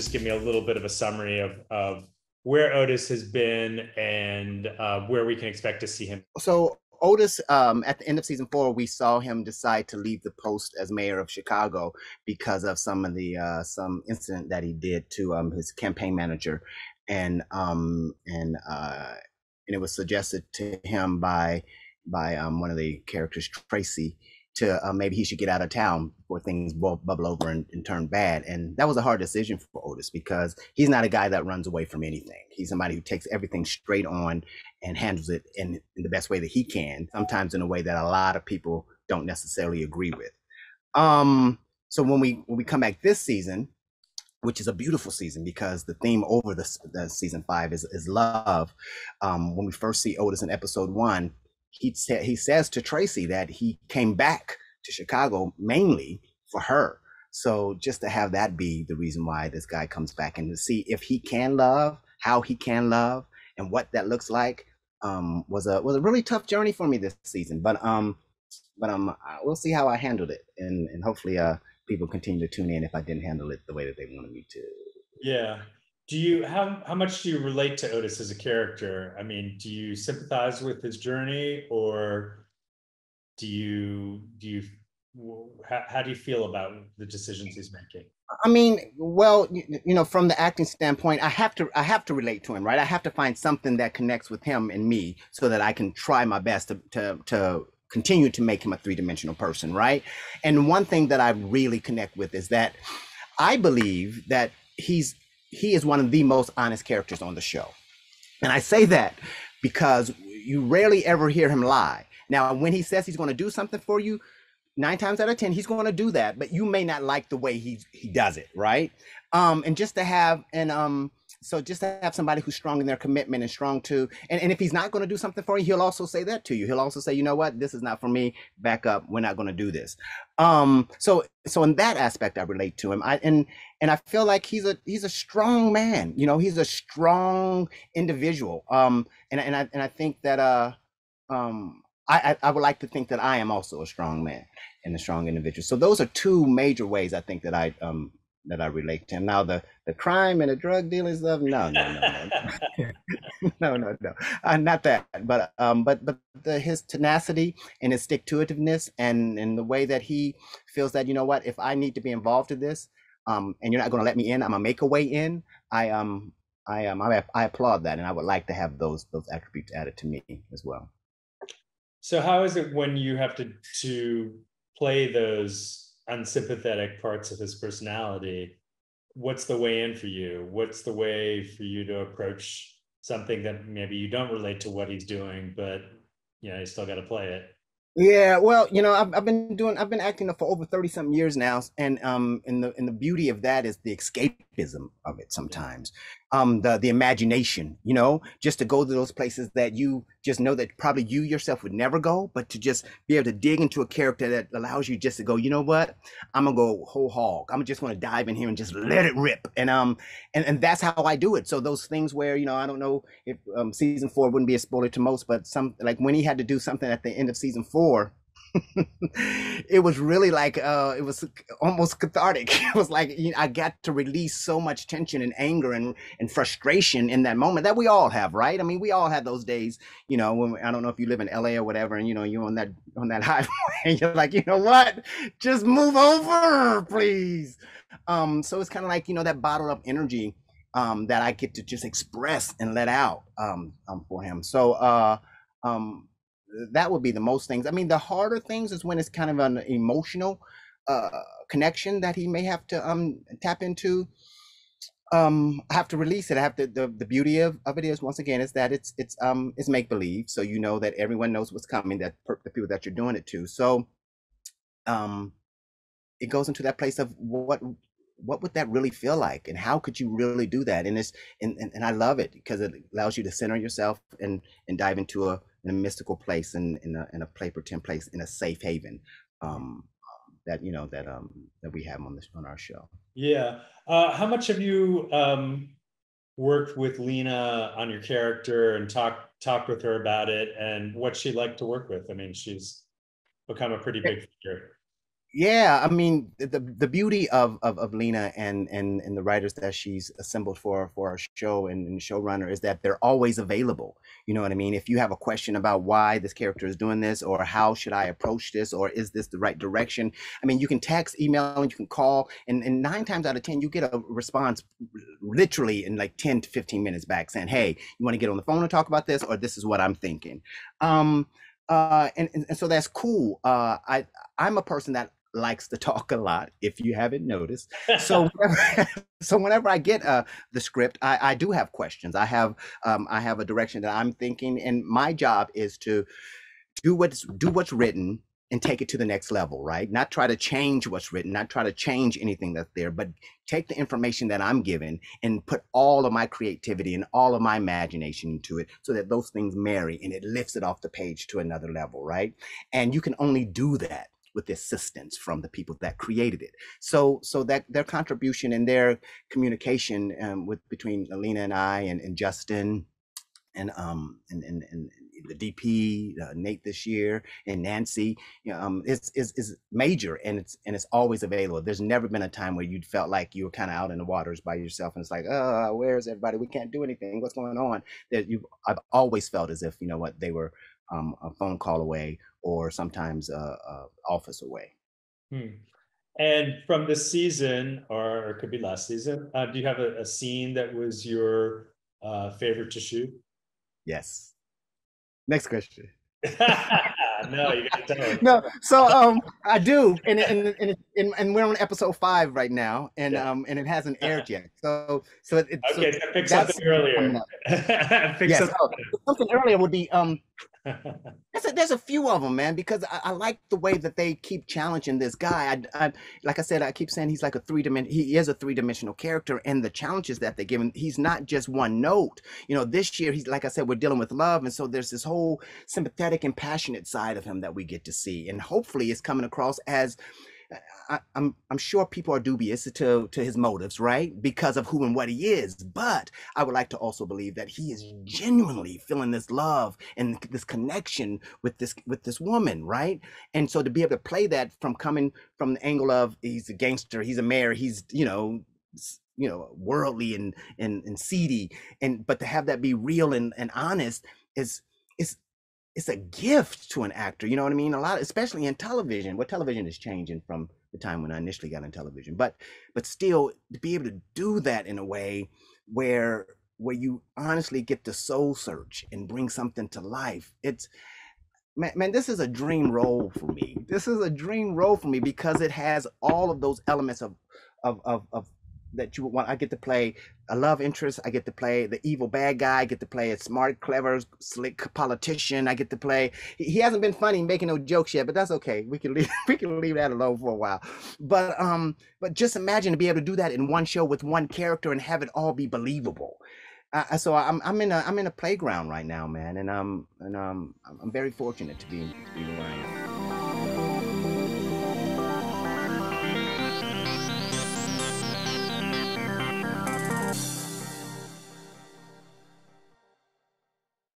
just give me a little bit of a summary of where Otis has been and where we can expect to see him. So Otis, at the end of season 4, we saw him decide to leave the post as mayor of Chicago because of some of the some incident that he did to his campaign manager, and it was suggested to him by one of the characters, Tracy, to maybe he should get out of town before things bubble over and turn bad. And that was a hard decision for Otis because he's not a guy that runs away from anything. He's somebody who takes everything straight on and handles it in the best way that he can, sometimes in a way that a lot of people don't necessarily agree with. So when we come back this season, which is a beautiful season because the theme over the season 5 is love. When we first see Otis in episode 1, he says to Tracy that he came back to Chicago mainly for her. So just to have that be the reason why this guy comes back and to see if he can love, how he can love, and what that looks like, was a really tough journey for me this season. But we'll see how I handled it, and hopefully people continue to tune in if I didn't handle it the way that they wanted me to. Yeah. How much do you relate to Otis as a character? I mean, do you sympathize with his journey, or how do you feel about the decisions he's making? I mean, well, from the acting standpoint, I have to relate to him, right? I have to find something that connects with him and me so that I can try my best to continue to make him a three-dimensional person, right? And one thing that I really connect with is that I believe that he is one of the most honest characters on the show. And I say that because you rarely ever hear him lie. Now, when he says he's going to do something for you, 9 times out of 10, he's going to do that, but you may not like the way he does it, right? And just to have somebody who's strong in their commitment and strong to, and if he's not going to do something for you, he'll also say that to you. He'll also say, you know what, this is not for me. Back up. We're not going to do this. So in that aspect, I relate to him. And I feel like he's a strong man. He's a strong individual. And I think that I would like to think that I am also a strong man and a strong individual. So those are 2 major ways I think that I relate to him. Now the crime and the drug dealing stuff, no, no, not that. But his tenacity and his stick to itiveness and the way that he feels that, you know what, if I need to be involved in this, and you're not going to let me in, I'm gonna make a way in. I applaud that, and I would like to have those attributes added to me as well. So how is it when you have to play those unsympathetic parts of his personality? What's the way in for you? What's the way for you to approach something that maybe you don't relate to what he's doing, but you still got to play it? Yeah, well, I've been acting for over 30 something years now, and the beauty of that is the escapism of it sometimes. The imagination, just to go to those places that you just know that probably you yourself would never go, but to just be able to dig into a character that allows you just to go, you know what, I'm gonna go whole hog. I'm just gonna dive in here and just let it rip. And that's how I do it. So those things where, I don't know if season 4 wouldn't be a spoiler to most, but some, like when he had to do something at the end of season 4, it was really like it was almost cathartic. It was like I got to release so much tension and anger and frustration in that moment that we all have, right? I mean, we all have those days, when I don't know if you live in LA or whatever, and you're on that highway and you're like, you know what, just move over, please. So it's kind of like that bottled up energy that I get to just express and let out for him. So that would be the most things. I mean, the harder things is when it's kind of an emotional connection that he may have to tap into. I have to release it. I have to. The beauty of it is, once again, is that it's make believe. So that everyone knows what's coming. That the people that you're doing it to. So it goes into that place of what would that really feel like, and how could you really do that? And I love it because it allows you to center yourself and dive into a mystical place and in a play pretend place in a safe haven that we have on our show. Yeah. How much have you worked with Lena on your character and talked with her about it, and what she'd like to work with? I mean, she's become a pretty big figure. Yeah, I mean the beauty of Lena and the writers that she's assembled for our show and the showrunner is that they're always available. You know what I mean? If you have a question about why this character is doing this, or how should I approach this, or is this the right direction? I mean, you can text, email, and you can call, and 9 times out of 10 you get a response literally in like 10 to 15 minutes back saying, "Hey, you want to get on the phone and talk about this, or this is what I'm thinking." Um, and so that's cool. I'm a person that likes to talk a lot, if you haven't noticed. So whenever, so whenever I get the script, I do have questions. I have a direction that I'm thinking, and my job is to do what's written and take it to the next level, right? Not try to change what's written, not try to change anything that's there, but take the information that I'm given and put all of my creativity and all of my imagination into it so that those things marry and it lifts it off the page to another level, right? And you can only do that with assistance from the people that created it. So that their contribution and their communication with between Alina and I and Justin and the DP Nate this year and Nancy, you know, is major, and it's always available. There's never been a time where you felt like you were kind of out in the waters by yourself, and it's like, oh, where's everybody? We can't do anything. What's going on? That you, I've always felt as if you know what they were a phone call away, or sometimes office away. Hmm. And from this season, or it could be last season, do you have a scene that was your favorite to shoot? Yes. Next question. No, you gotta tell us. No, so I do, and we're on episode 5 right now, Yeah. and it hasn't aired yet. So Okay, so pick something that's coming earlier. up. Pick Yes, something. something earlier would be there's a few of them, man, because I like the way that they keep challenging this guy. Like I said, I keep saying he's like a he is a three-dimensional character, and the challenges that they give him, he's not just one note. You know, this year he's like I said, we're dealing with love, and so there's this whole sympathetic and passionate side of him that we get to see, and hopefully it's coming across as I'm sure people are dubious to his motives, right? Because of who and what he is. But I would like to also believe that he is genuinely feeling this love and this connection with this woman, right? And so to be able to play that from coming from the angle of he's a gangster, he's a mayor, he's worldly and seedy, and but to have that be real and honest is it's a gift to an actor. You know what I mean? A lot, especially in television. What television is changing from the time when I initially got in television, but still to be able to do that in a way where you honestly get to soul search and bring something to life. It's man, this is a dream role for me. This is a dream role for me because it has all of those elements of that you would want. I get to play a love interest. I get to play the evil bad guy. I get to play a smart, clever, slick politician. I get to play. He hasn't been funny making no jokes yet, but that's okay. We can leave. We can leave that alone for a while. But just imagine to be able to do that in one show with one character and have it all be believable. So I'm in a playground right now, man, and I'm very fortunate to be where I am.